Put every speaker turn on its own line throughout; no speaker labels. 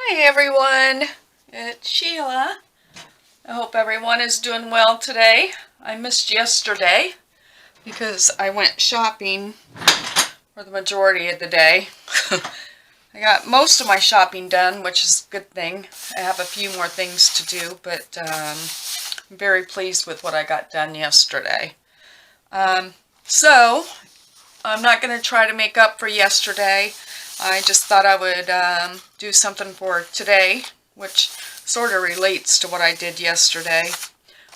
Hi everyone, it's Sheila. I hope everyone is doing well today. I missed yesterday because I went shopping for the majority of the day. I got most of my shopping done, which is a good thing. I have a few more things to do, but I'm very pleased with what I got done yesterday. So, I'm not going to try to make up for yesterday. I just thought I would do something for today, which sort of relates to what I did yesterday.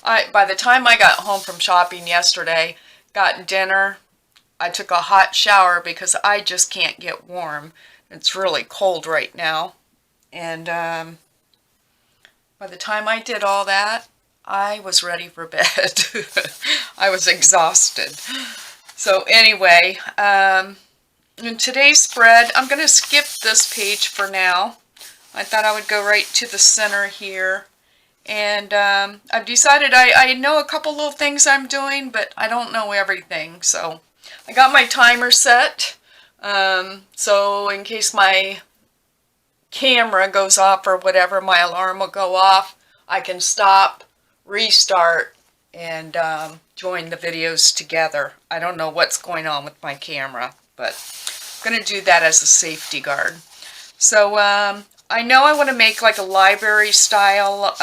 By the time I got home from shopping yesterday, got dinner, I took a hot shower because I just can't get warm. It's really cold right now. And by the time I did all that, I was ready for bed. I was exhausted. So anyway, in today's spread, I'm going to skip this page for now. I thought I would go right to the center here. And I've decided I know a couple little things I'm doing, but I don't know everything. So I got my timer set. So in case my camera goes off or whatever, my alarm will go off. I can stop, restart, and join the videos together. I don't know what's going on with my camera, but I'm going to do that as a safety guard. So I know I want to make like a library style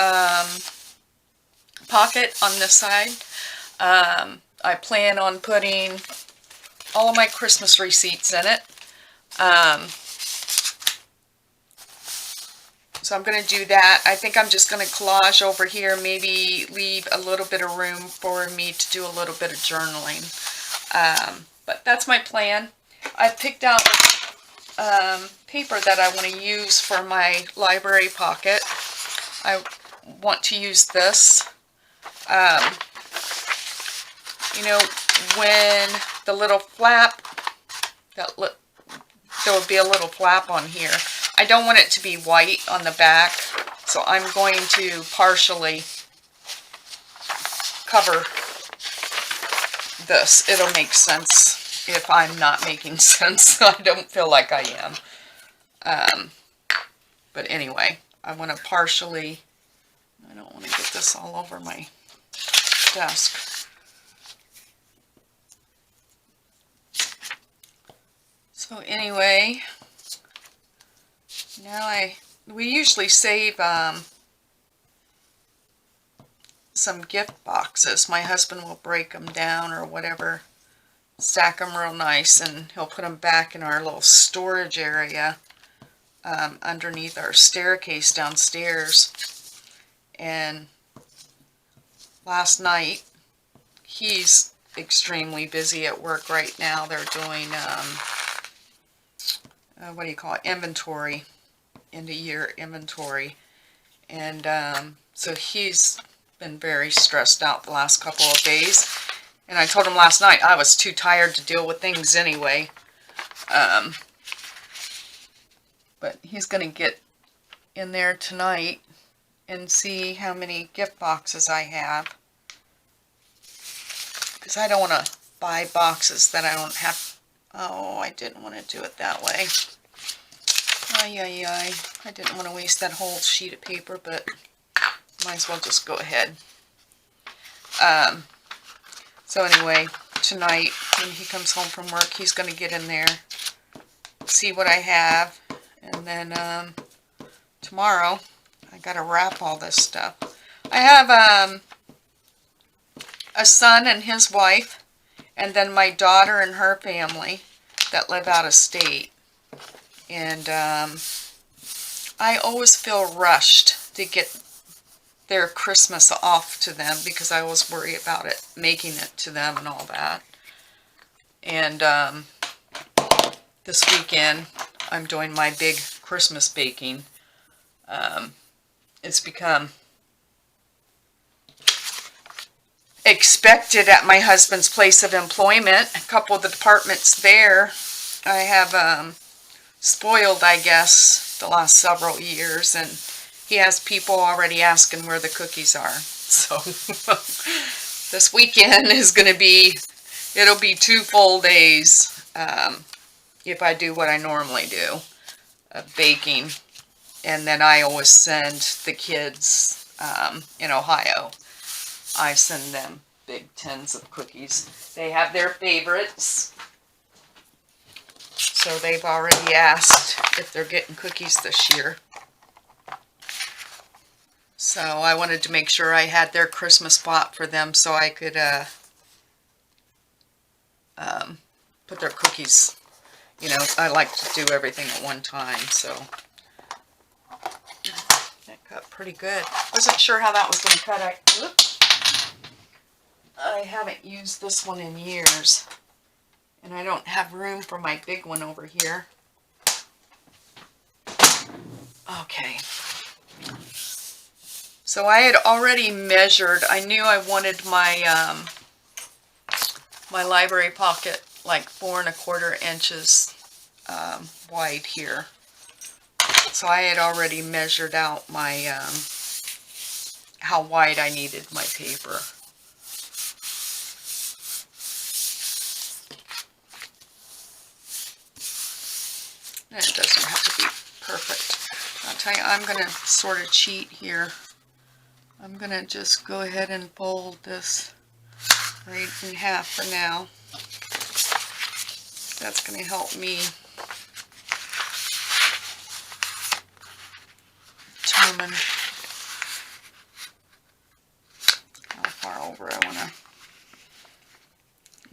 pocket on this side. I plan on putting all of my Christmas receipts in it. So I'm going to do that. I think I'm just going to collage over here, maybe leave a little bit of room for me to do a little bit of journaling. But that's my plan. I picked out paper that I want to use for my library pocket. I want to use this. You know, when the little flap, there will be a little flap on here. I don't want it to be white on the back, so I'm going to partially cover this. It'll make sense if I'm not making sense. I don't feel like I am. But anyway, I want to partially, I don't want to get this all over my desk. So anyway, now we usually save some gift boxes. My husband will break them down or whatever, stack them real nice, and he'll put them back in our little storage area underneath our staircase downstairs. And last night, he's extremely busy at work right now. They're doing what do you call it, inventory, end of year inventory, and so he's been very stressed out the last couple of days. And I told him last night I was too tired to deal with things anyway. But he's going to get in there tonight and see how many gift boxes I have, because I don't want to buy boxes that I don't have. Oh, I didn't want to do it that way. Ay. I didn't want to waste that whole sheet of paper, but might as well just go ahead. So anyway, tonight when he comes home from work, he's going to get in there, see what I have, and then tomorrow I got to wrap all this stuff. I have a son and his wife, and then my daughter and her family that live out of state. And I always feel rushed to get their Christmas off to them because I always worry about it, making it to them and all that. And this weekend I'm doing my big Christmas baking. It's become expected at my husband's place of employment. A couple of the departments there I have spoiled, I guess, the last several years, and he has people already asking where the cookies are. So this weekend is going to be, it'll be 2 full days if I do what I normally do, of baking. And then I always send the kids in Ohio, I send them big tins of cookies. They have their favorites. So they've already asked if they're getting cookies this year. So I wanted to make sure I had their Christmas spot for them so I could put their cookies, you know, I like to do everything at one time, so that cut pretty good. Wasn't sure how that was going to cut. I haven't used this one in years, and I don't have room for my big one over here. Okay. So I had already measured. I knew I wanted my my library pocket like 4 1/4 inches wide here. So I had already measured out my how wide I needed my paper. And it doesn't have to be perfect. I'll tell you, I'm going to sort of cheat here. I'm going to just go ahead and fold this right in half for now. That's going to help me determine how far over I want to.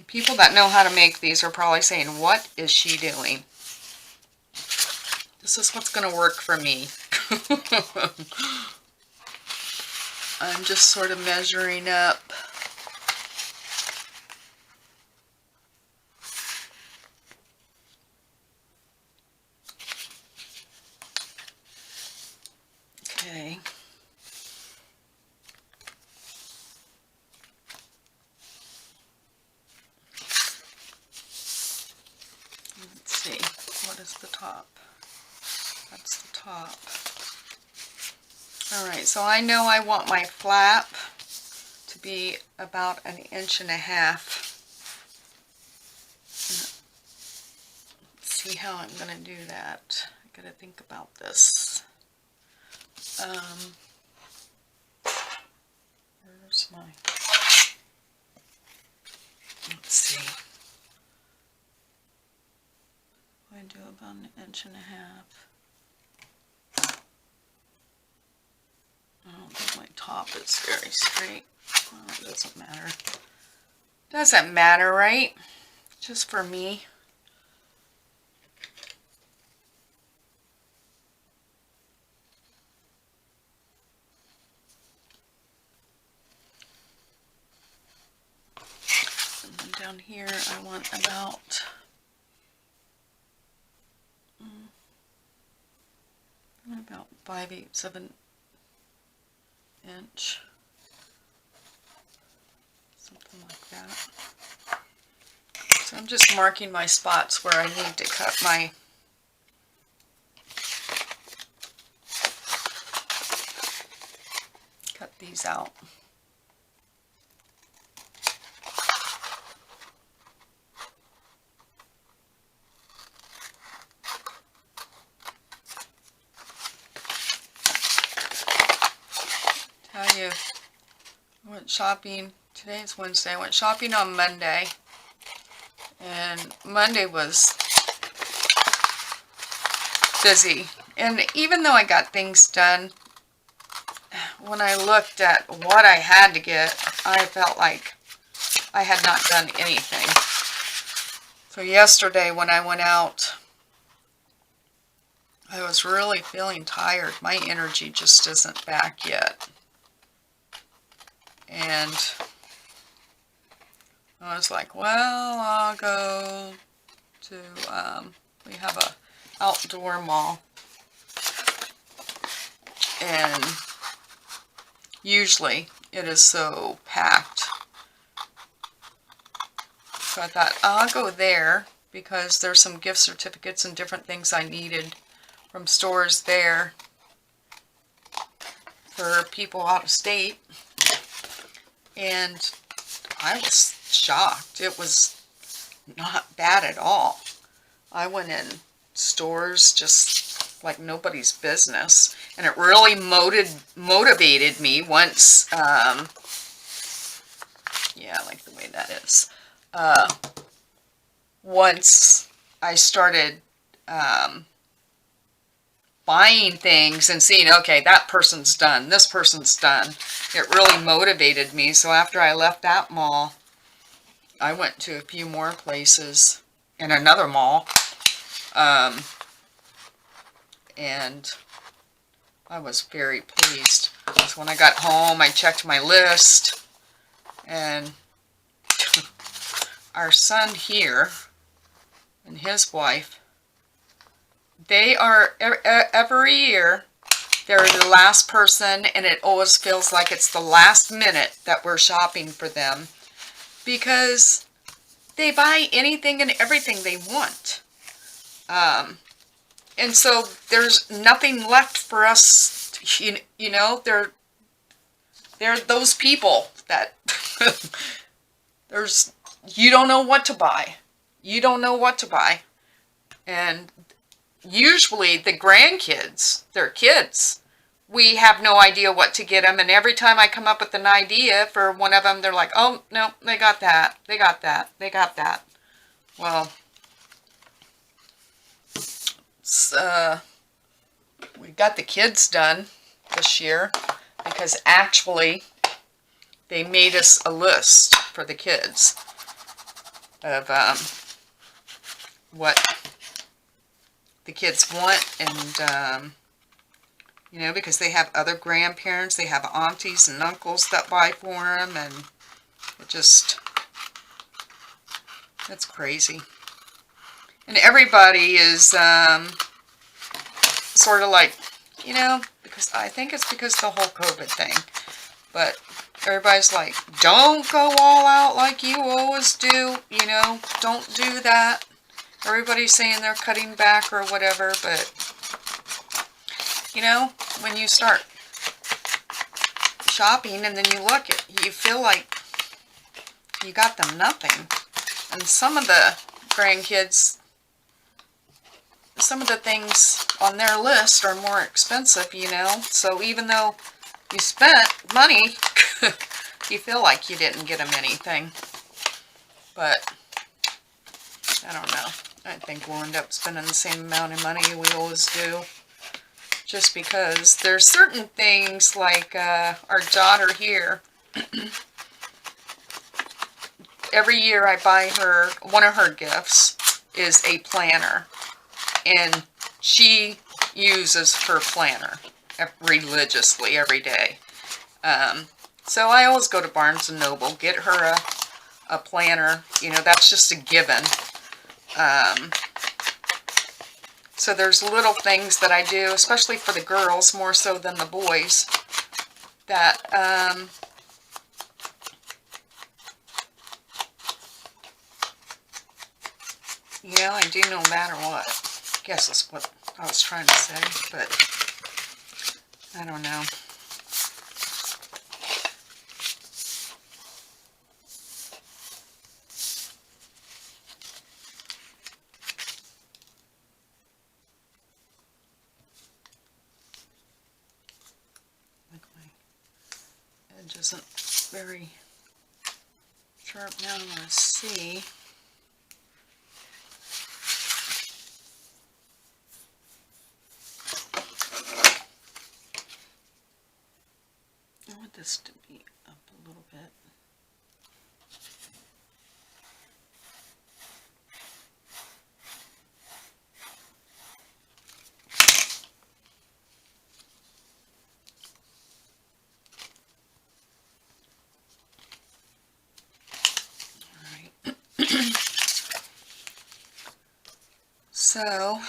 People that know how to make these are probably saying, what is she doing? This is what's going to work for me. I'm just sort of measuring up. Okay. Let's see. What is the top? That's the top. Alright, so I know I want my flap to be about 1.5 inches. Let's see how I'm going to do that. I got to think about this. Where's my... Let's see. I do about 1.5 inches. I don't think my top is very straight. Well, it doesn't matter. Doesn't matter, right? Just for me. And then down here I want about 5/8 of an inch, something like that. So I'm just marking my spots where I need to cut these out. Tell you, I went shopping. Today is Wednesday. I went shopping on Monday, and Monday was busy. And even though I got things done, when I looked at what I had to get, I felt like I had not done anything. So yesterday when I went out, I was really feeling tired. My energy just isn't back yet. And I was like, well, I'll go to, we have a outdoor mall. And usually it is so packed. So I thought, I'll go there because there's some gift certificates and different things I needed from stores there for people out of state. And I was shocked. It was not bad at all. I went in stores just like nobody's business. And it really motivated me once, yeah, I like the way that is. Once I started buying things and seeing, okay, that person's done, this person's done, it really motivated me. So after I left that mall, I went to a few more places in another mall, and I was very pleased. So when I got home, I checked my list, and our son here and his wife, they are, every year, they're the last person, and it always feels like it's the last minute that we're shopping for them, because they buy anything and everything they want. And so there's nothing left for us, you know, they're those people that you don't know what to buy. You don't know what to buy. And usually the grandkids, their kids, we have no idea what to get them. And every time I come up with an idea for one of them, they're like, oh, no, they got that. They got that. They got that. Well, we got the kids done this year because actually they made us a list for the kids of what the kids want, and you know, because they have other grandparents, they have aunties and uncles that buy for them, and it just, that's crazy. And everybody is sort of like, you know, because I think it's because of the whole COVID thing, but everybody's like, don't go all out like you always do, you know, don't do that. Everybody's saying they're cutting back or whatever, but, you know, when you start shopping and then you look, you feel like you got them nothing. And some of the grandkids, some of the things on their list are more expensive, you know, so even though you spent money, you feel like you didn't get them anything. But I don't know. I think we'll end up spending the same amount of money we always do. Just because there's certain things like our daughter here. Every year I buy her, one of her gifts is a planner. And she uses her planner religiously every day. So I always go to Barnes & Noble, get her a planner. You know, that's just a given. So there's little things that I do, especially for the girls, more so than the boys, that, you know, I do no matter what. I guess that's what I was trying to say, but I don't know. Edge isn't very sharp now. I'm going to see. I want this to be up a little bit. So,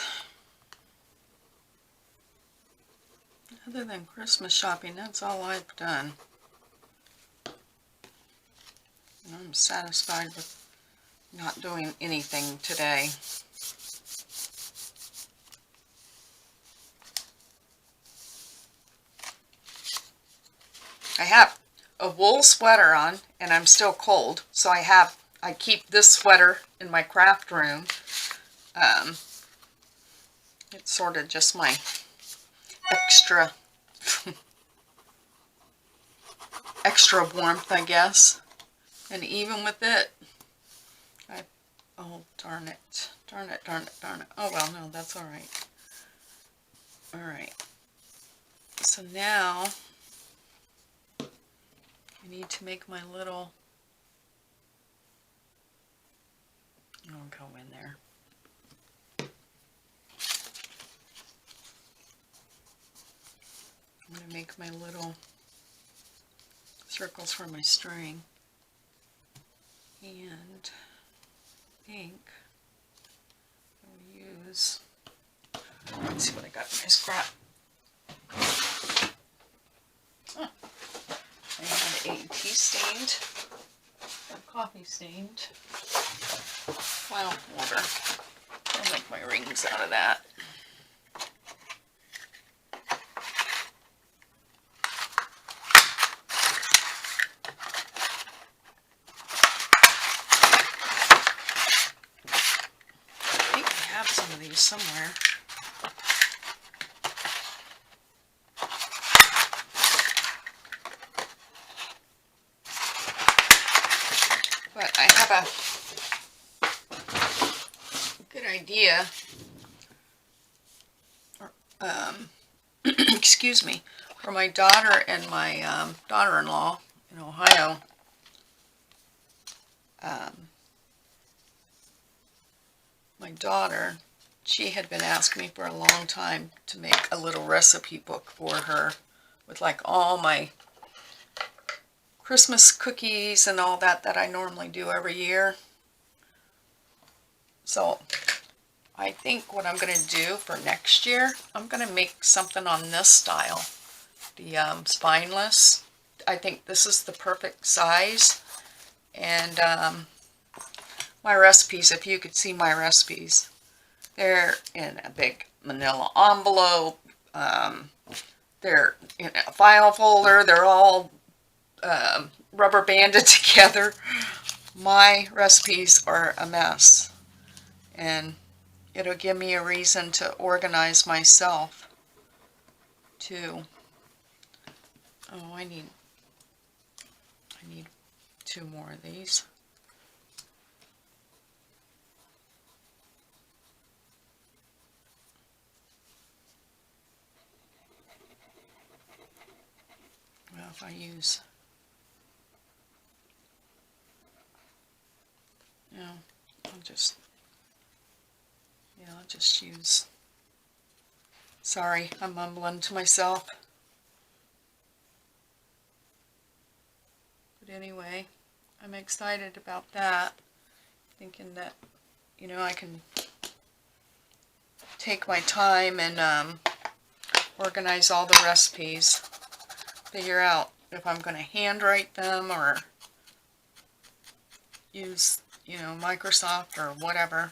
other than Christmas shopping, that's all I've done. And I'm satisfied with not doing anything today. I have a wool sweater on, and I'm still cold, so I keep this sweater in my craft room. It's sort of just my extra extra warmth, I guess. And even with it, oh, darn it. Darn it, darn it, darn it. Oh, well, no, that's all right. All right. So now I need to make my little, I'll go in there. I'm going to make my little circles for my string. And I think I'll use, let's see what I got in my scrap. Oh, I had a tea stained, or coffee stained flower holder. I'll make my rings out of that. I think I have some of these somewhere. But I have a good idea, excuse me, for my daughter and my daughter-in-law in Ohio. My daughter, she had been asking me for a long time to make a little recipe book for her with like all my Christmas cookies and all that I normally do every year. So I think what I'm going to do for next year, I'm going to make something on this style, the spineless. I think this is the perfect size. And my recipes, if you could see my recipes, they're in a big manila envelope. They're in a file folder. They're all rubber banded together. My recipes are a mess, and it'll give me a reason to organize myself too. Oh, I need 2 more of these. Well, if I use, I'll just use, sorry, I'm mumbling to myself. But anyway, I'm excited about that, thinking that, I can take my time and organize all the recipes, figure out if I'm going to handwrite them or use, Microsoft or whatever.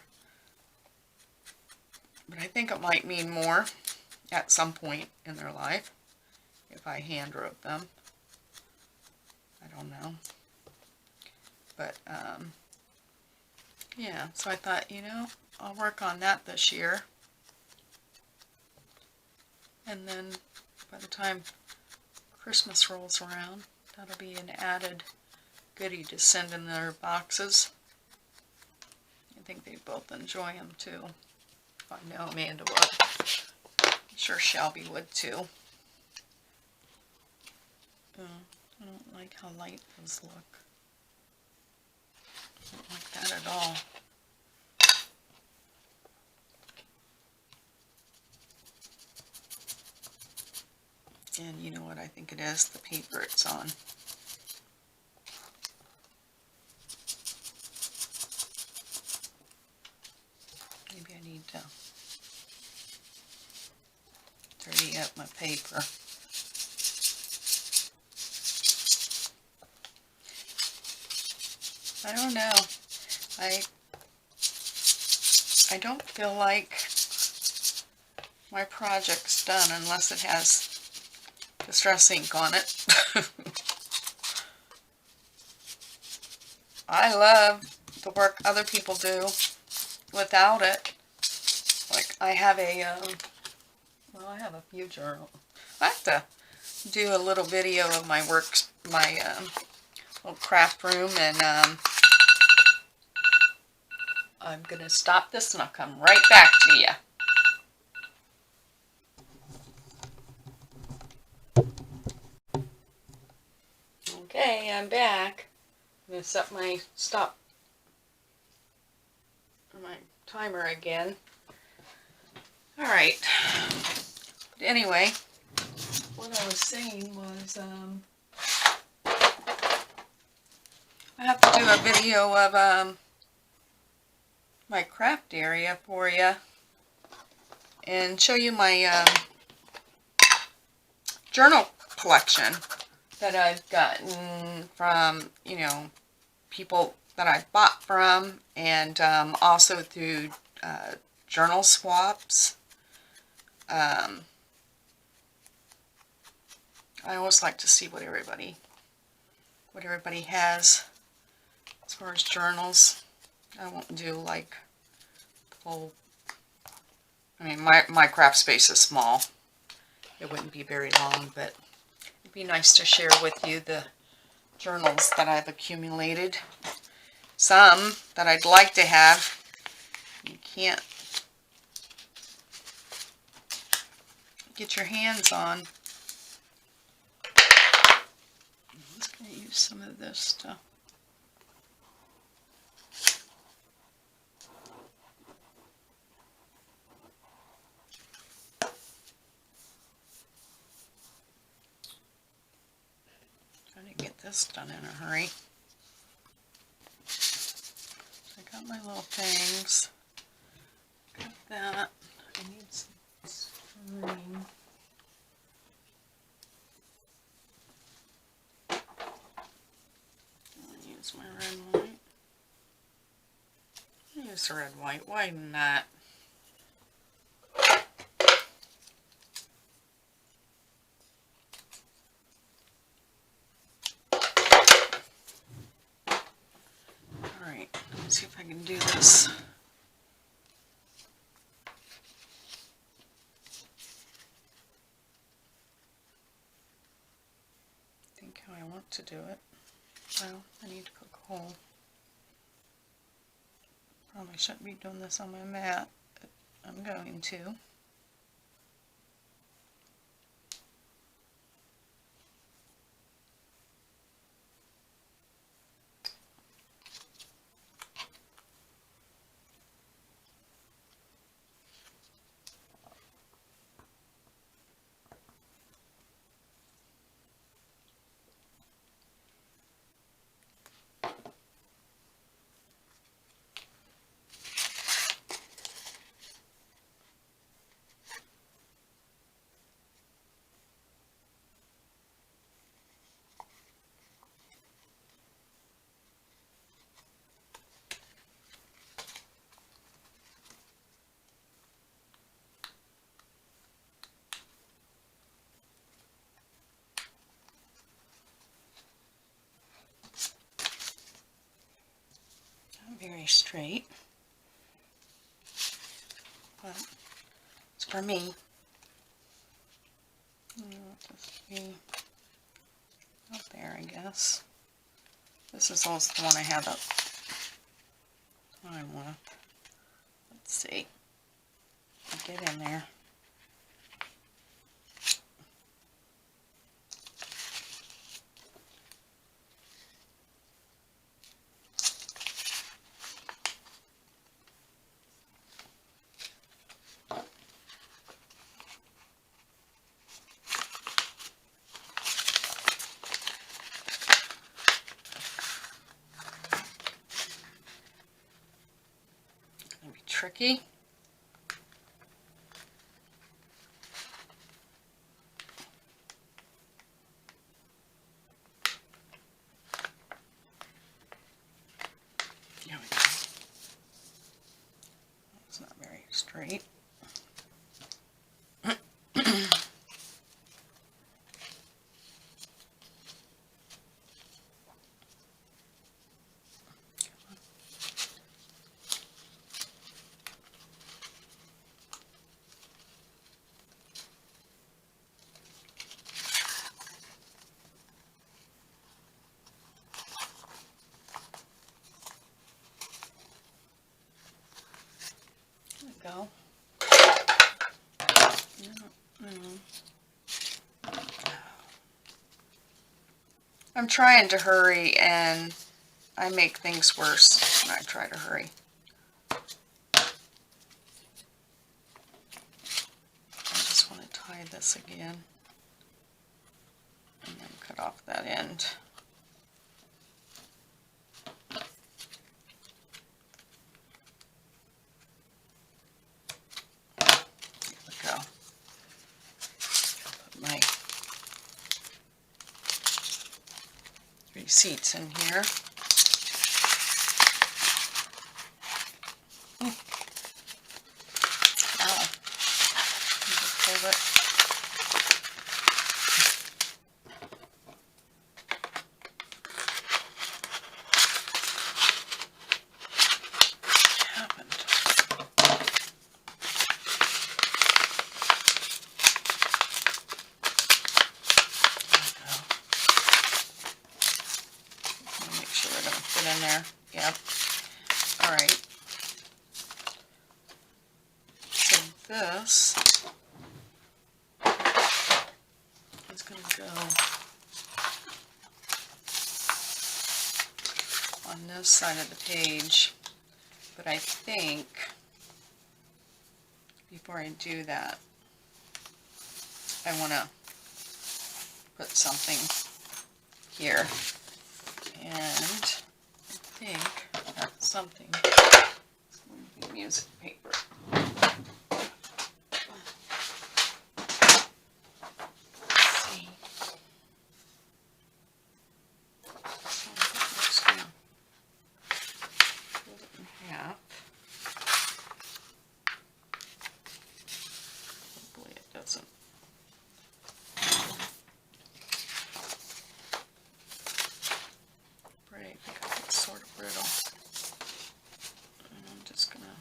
But I think it might mean more at some point in their life if I hand wrote them. I don't know. But, yeah, so I thought, I'll work on that this year. And then by the time Christmas rolls around, that'll be an added goodie to send in their boxes. I think they both enjoy them too. I know Amanda would. I'm sure Shelby would too. I don't like how light those look. I don't like that at all. And you know what I think it is? The paper it's on. Maybe I need to dirty up my paper. I don't know. I don't feel like my project's done unless it has Distress ink on it. I love the work other people do without it. Like, I have a, well, I have a few journals. I have to do a little video of my works, my little craft room, and I'm going to stop this and I'll come right back to you. Okay, I'm back. I'm going to set my my timer again. Alright. Anyway, what I was saying was, I have to do a video of my craft area for you and show you my journal collection that I've gotten from, you know, people that I've bought from, and also through journal swaps. I always like to see what everybody has as far as journals. I won't do like the whole, I mean, my craft space is small. It wouldn't be very long, but it'd be nice to share with you the journals that I've accumulated. Some that I'd like to have, you can't get your hands on. I'm just going to use some of this stuff. Trying to get this done in a hurry. So I got my little things. Got that. I need some string. I'll use my red and white. I'll use the red and white. Why not? Alright, let me see if I can do this. Think how I want to do it. Well, I need to cook a hole. Probably shouldn't be doing this on my mat, but I'm going to. Very straight, but it's for me. Just be up there, I guess. This is also the one I have up time with. Let's see. Get in there. Tricky. There we go. It's not very straight. I'm trying to hurry and I make things worse when I try to hurry. I just want to tie this again and then cut off that end. There we go. Put my receipts in here. Ow. Just hold it. In there. Yep. Alright. So this is going to go on this side of the page. But I think before I do that, I want to put something here. And I think that's something. It's going to be music paper. Let's see. So I'm just going to fold it in half. Hopefully it doesn't. Break because it's sort of brittle. And I'm just gonna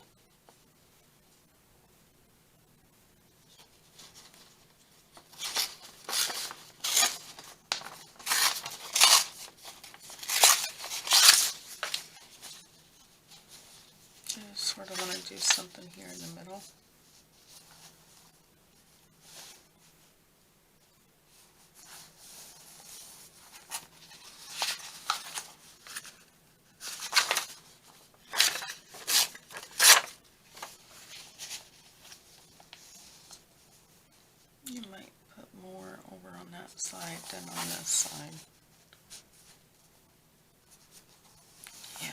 sort of want to do something here in the middle. You might put more over on that side than on this side. Yeah.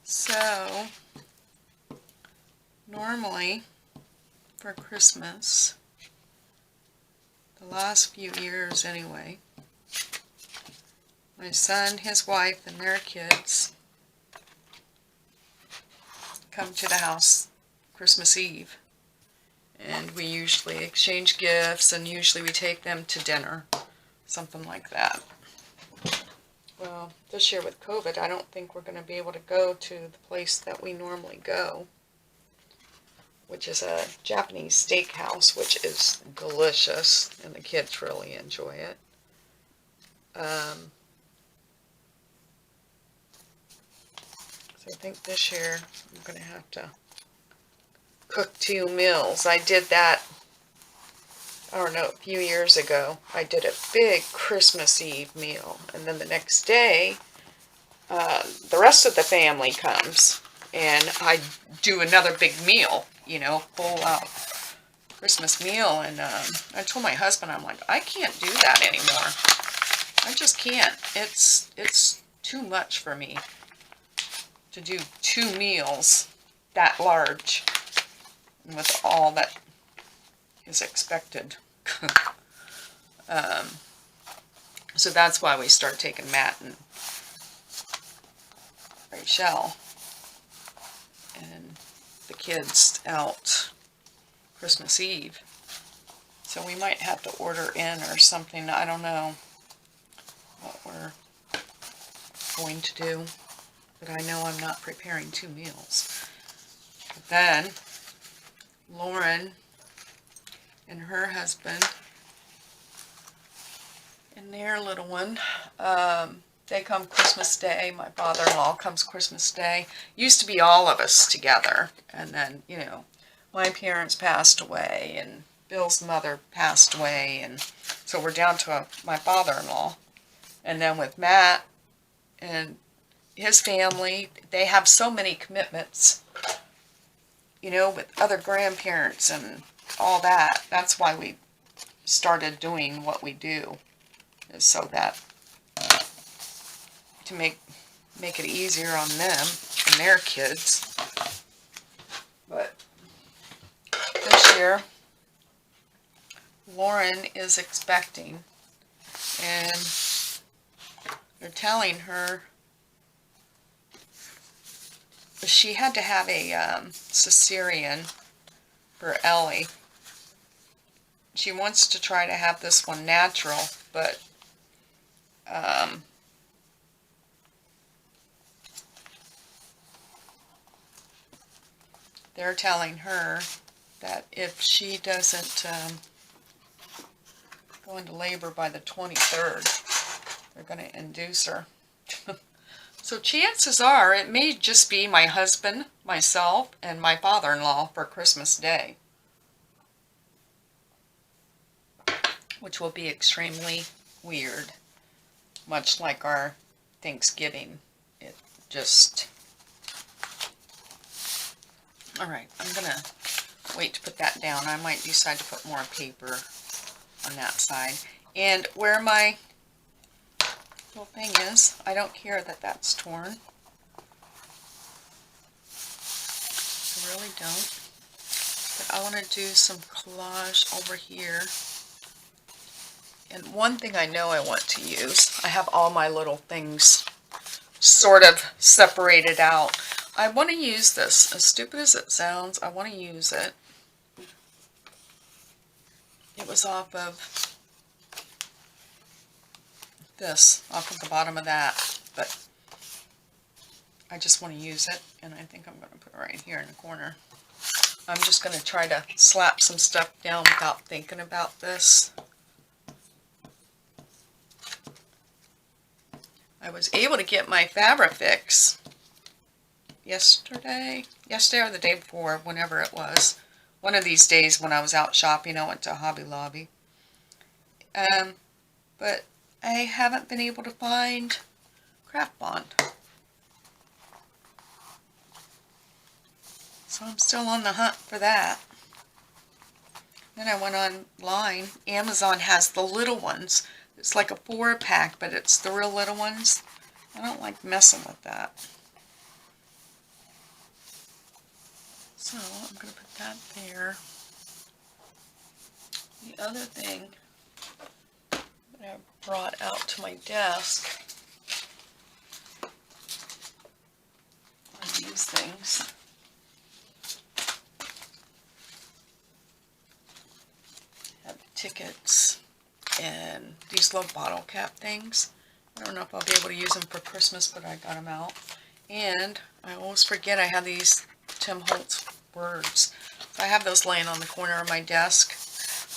So, normally for Christmas, the last few years anyway, my son, his wife, and their kids come to the house Christmas Eve. And we usually exchange gifts, and usually we take them to dinner, something like that. Well, this year with COVID, I don't think we're going to be able to go to the place that we normally go, which is a Japanese steakhouse, which is delicious, and the kids really enjoy it. So I think this year I'm going to have to cook 2 meals. I did that, I don't know, a few years ago. I did a big Christmas Eve meal, and then the next day, the rest of the family comes, and I do another big meal, you know, full out Christmas meal, and I told my husband, I'm like, I can't do that anymore. I just can't. It's too much for me to do 2 meals that large, and with all that is expected. So that's why we start taking Matt and Rachel and the kids out Christmas Eve. So we might have to order in or something. I don't know what we're going to do. but I know I'm not preparing 2 meals. But then Lauren and her husband and their little one, they come Christmas Day. My father-in-law comes Christmas Day. Used to be all of us together, and then, you know, my parents passed away, and Bill's mother passed away, and so we're down to my father-in-law. And then with Matt and his family, they have so many commitments, you know, with other grandparents and all that. That's why we started doing what we do, is so that to make it easier on them and their kids. But this year, Lauren is expecting, and they're telling her she had to have a cesarean for Ellie. She wants to try to have this one natural, but they're telling her that if she doesn't go into labor by the 23rd, they're going to induce her. So chances are it may just be my husband, myself, and my father-in-law for Christmas Day, which will be extremely weird, much like our Thanksgiving. It just... Alright, I'm going to wait to put that down. I might decide to put more paper on that side. And where my little thing is, I don't care that that's torn. I really don't. But I want to do some collage over here. And one thing I know I want to use, I have all my little things sort of separated out. I want to use this. As stupid as it sounds, I want to use it. It was off of this, off of the bottom of that, but I just want to use it, and I think I'm going to put it right here in the corner. I'm just going to try to slap some stuff down without thinking about this. I was able to get my Fabrifix yesterday or the day before, whenever it was. One of these days when I was out shopping, I went to Hobby Lobby. But I haven't been able to find Craft Bond. So I'm still on the hunt for that. Then I went online. Amazon has the little ones. It's like a 4-pack, but it's the real little ones. I don't like messing with that. So I'm going to put that there. The other thing that I brought out to my desk are these things. Have tickets and these little bottle cap things. I don't know if I'll be able to use them for Christmas, but I got them out. And I always forget I have these Tim Holtz words. So I have those laying on the corner of my desk.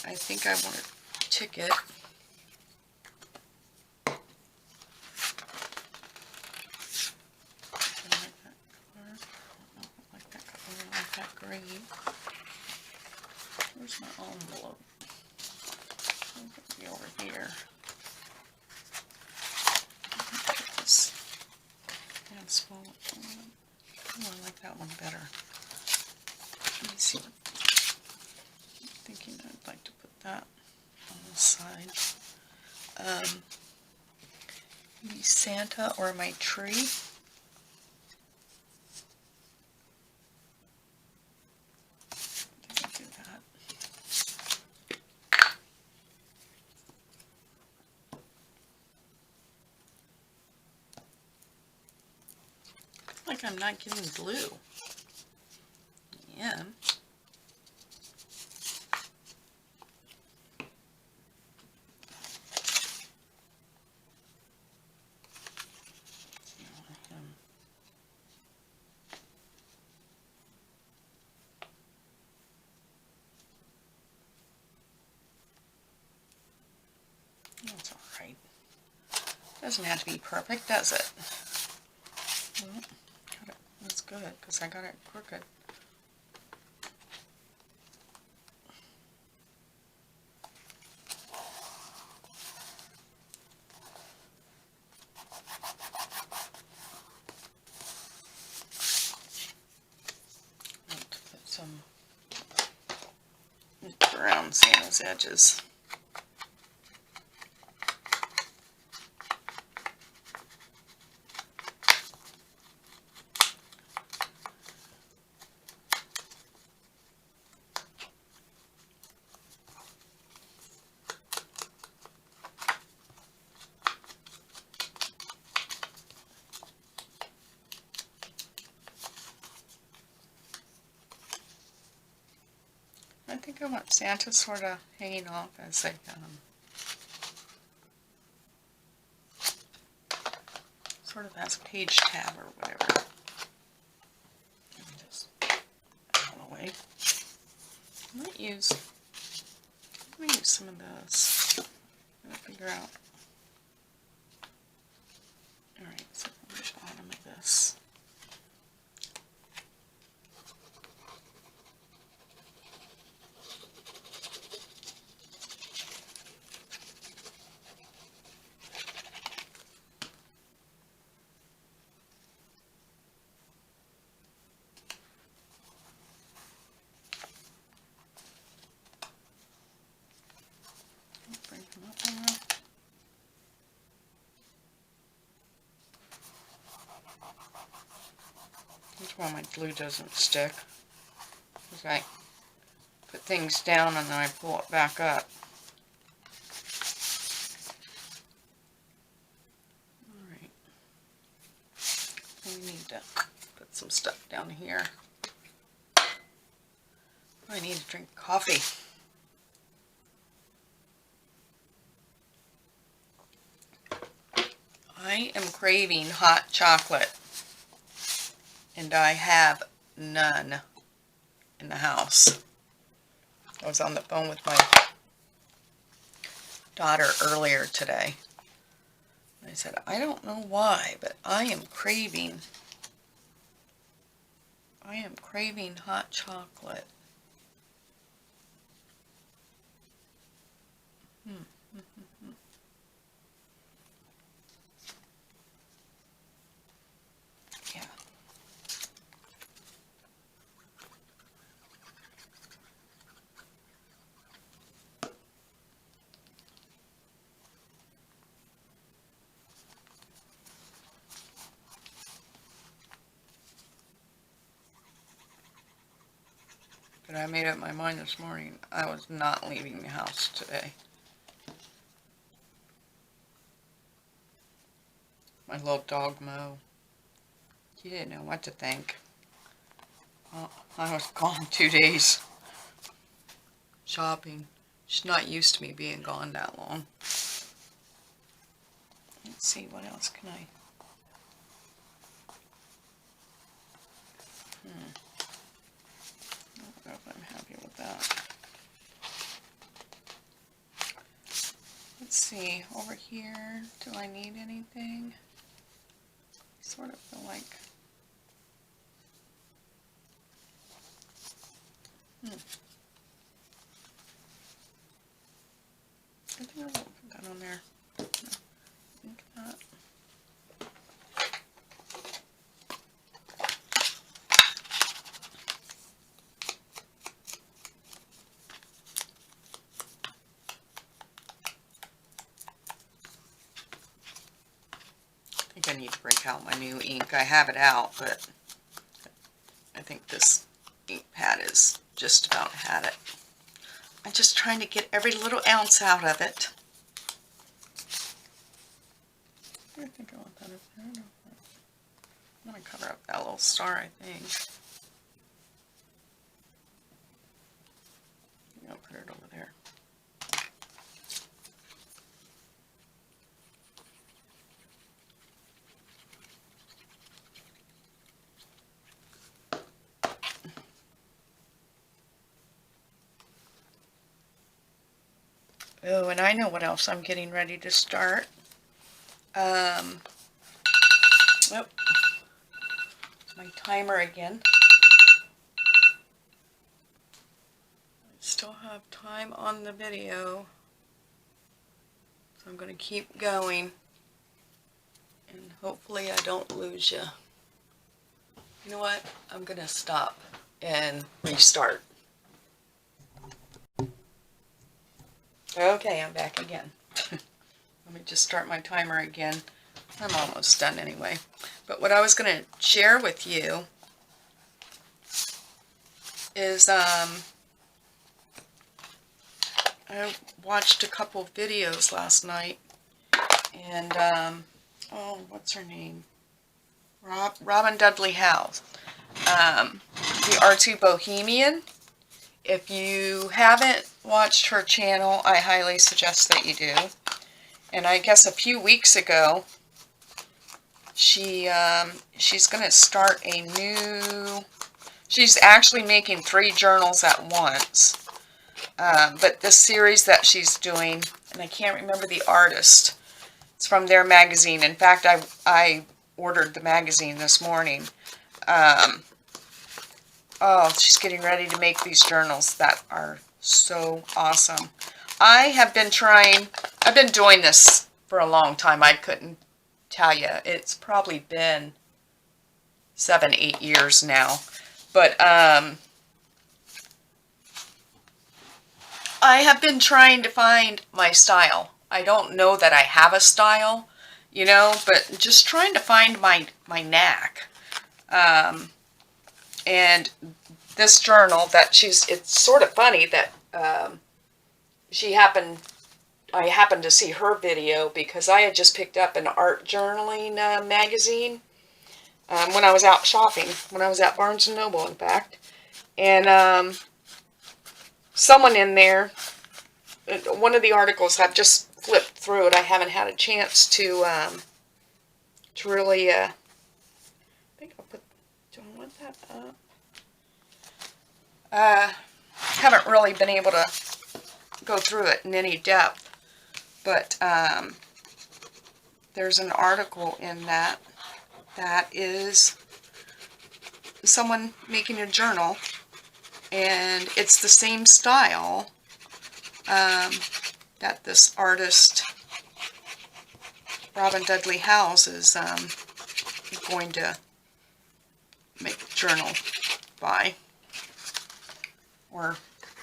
I think I want a ticket. I like that green. Where's my envelope? It'll be over here. This and small. Oh, I like that one better. Let me see. I'm thinking I'd like to put that on this side. Maybe Santa or my tree. I think I'll do that. Like I'm not getting blue. Yeah. Doesn't have to be perfect, does it? Well, that's good, because I got it crooked. Put some around Santa's edges. I think I want Santa sort of hanging off as a sort of as a page tab or whatever. Just out of the way. I might use some of those. I'm gonna figure out. All right, so on the bottom of this. Bring them up a little. That's why my glue doesn't stick. Because I put things down and then I pull it back up. Alright. We need to put some stuff down here. I need to drink coffee. I am craving hot chocolate. And I have none in the house. I was on the phone with my daughter earlier today. I said, I don't know why, but I am craving hot chocolate. Yeah. But I made up my mind this morning. I was not leaving the house today. My little dog Mo. He didn't know what to think. Well, I was gone 2 days shopping. She's not used to me being gone that long. Let's see, what else can I... I don't know if I'm happy with that. Let's see, over here, do I need anything? I sort of feel like... I think I won't put that on there. No, I think that. I think I need to break out my new ink. I have it out, but I think this ink pad is just about had it. I'm just trying to get every little ounce out of it. I think I want that up there. I'm going to cover up that little star, I think. I'll put it over there. Oh, and I know what else I'm getting ready to start. Oh, my timer again. I still have time on the video, so I'm going to keep going, and hopefully I don't lose you. You know what? I'm going to stop and restart. Okay, I'm back again. Let me just start my timer again. I'm almost done anyway. But what I was going to share with you is I watched a couple of videos last night, and oh, what's her name? Robin Dudley Howes, the Artsy Bohemian. If you haven't watched her channel, I highly suggest that you do. And I guess a few weeks ago, she's going to start a new... She's actually making 3 journals at once. But this series that she's doing, and I can't remember the artist, it's from their magazine. In fact, I ordered the magazine this morning. Oh, she's getting ready to make these journals that are so awesome. I've been doing this for a long time. I couldn't tell you. It's probably been 7, 8 years now. But I have been trying to find my style. I don't know that I have a style, you know, but just trying to find my knack. And this journal that it's sort of funny that I happened to see her video because I had just picked up an art journaling magazine when I was out shopping, when I was at Barnes & Noble, in fact. And someone in there, one of the articles, I've just flipped through it. I haven't had a chance to really, I think I'll put, do I want that up? Haven't really been able to go through it in any depth, but there's an article in that is someone making a journal, and it's the same style that this artist Robin Dudley Howes is going to make a journal by, or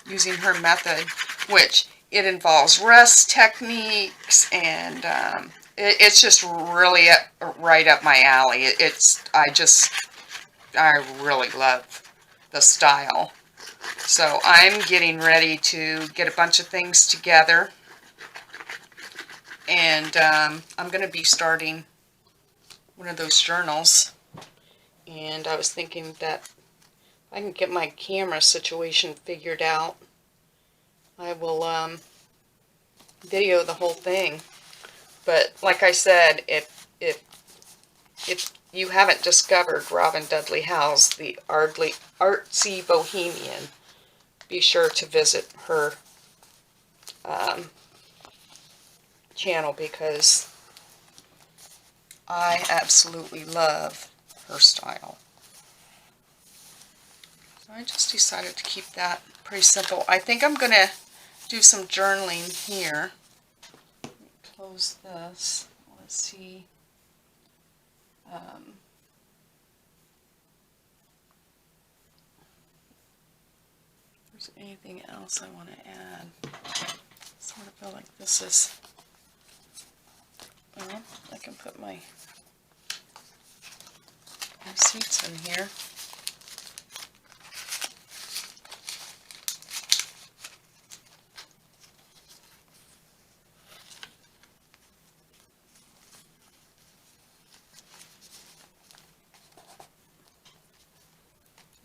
using her method, which it involves rest techniques, and it's just really right up my alley. I really love the style. So I'm getting ready to get a bunch of things together, and I'm going to be starting one of those journals. And I was thinking that if I can get my camera situation figured out, I will video the whole thing. But like I said, if you haven't discovered Robin Dudley Howes, the Artsy Bohemian, be sure to visit her channel, because I absolutely love her style. So I just decided to keep that pretty simple. I think I'm going to do some journaling here. Close this. Let's see. If there's anything else I want to add. Sort of feel like this is, well, I can put my receipts in here.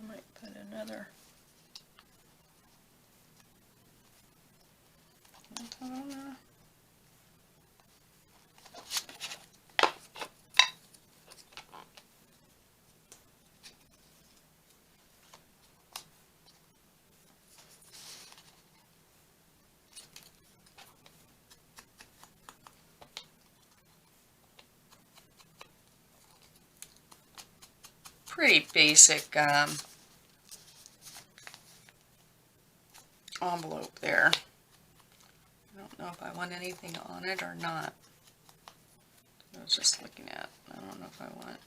I might put another. pretty basic envelope there. I don't know if I want anything on it or not. I was just looking at. I don't know if I want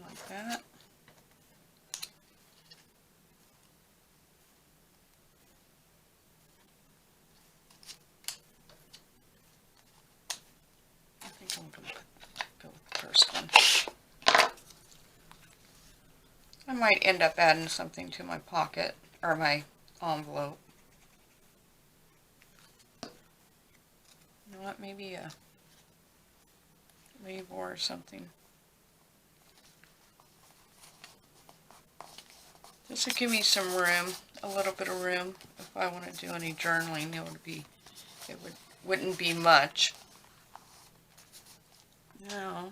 like that. I think I'm going to go with the first one. I might end up adding something to my pocket or my envelope. You know what? Maybe a label or something. This would give me some room, a little bit of room. If I want to do any journaling, wouldn't be much. Now,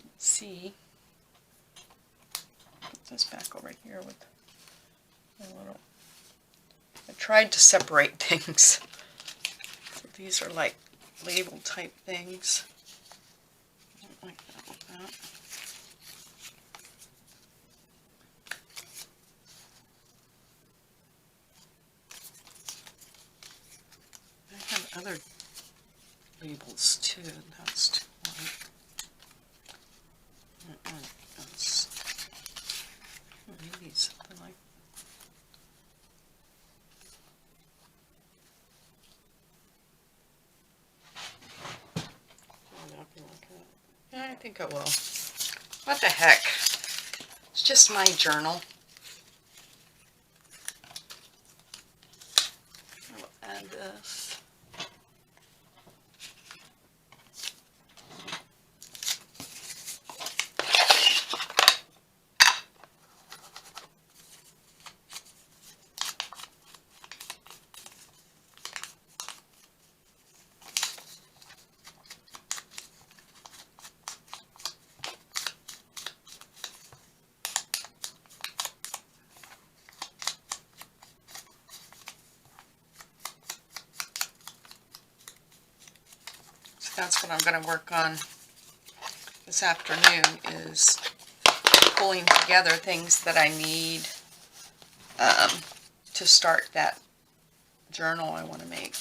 let's see. Put this back over here with a little. I tried to separate things. So these are like label type things. I don't like that with that. I have other labels too. That's too light. Maybe something like. Yeah, I think I will. What the heck? It's just my journal. I will add this. That's what I'm going to work on this afternoon, is pulling together things that I need to start that journal I want to make.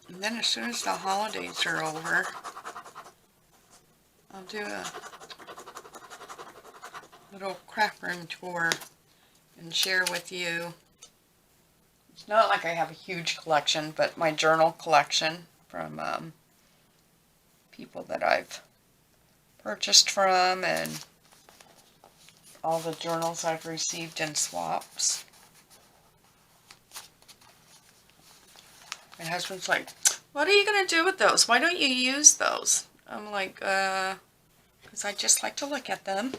And then as soon as the holidays are over, I'll do a little craft room tour and share with you. It's not like I have a huge collection, but my journal collection from people that I've purchased from, and all the journals I've received in swaps. My husband's like, what are you going to do with those? Why don't you use those? I'm like, because I just like to look at them.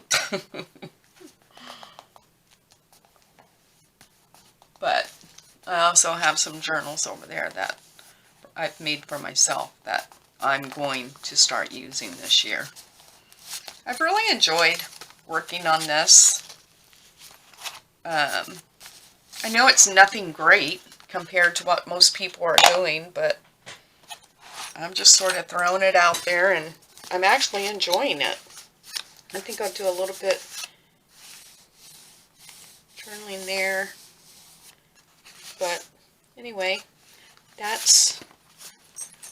But I also have some journals over there that I've made for myself that I'm going to start using this year. I've really enjoyed working on this. I know it's nothing great compared to what most people are doing, but I'm just sort of throwing it out there, and I'm actually enjoying it. I think I'll do a little bit journaling there. But anyway, that's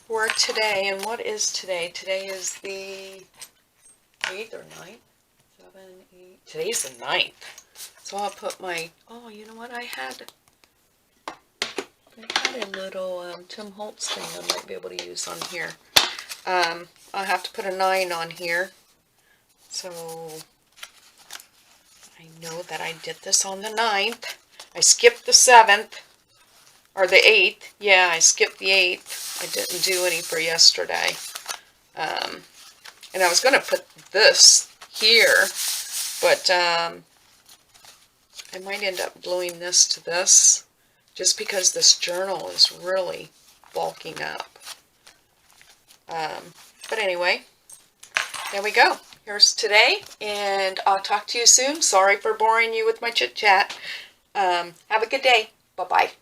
for today. And what is today? Today is the 8th or 9th? 7, 8. Today's the 9th. So I'll put my, oh, you know what? I had a little Tim Holtz thing I might be able to use on here. I'll have to put a 9 on here. So I know that I did this on the 9th. I skipped the 7th. Or the 8th. Yeah, I skipped the 8th. I didn't do any for yesterday. And I was going to put this here, but I might end up gluing this to this, just because this journal is really bulking up. But anyway, there we go. Here's today, and I'll talk to you soon. Sorry for boring you with my chit-chat. Have a good day. Bye-bye.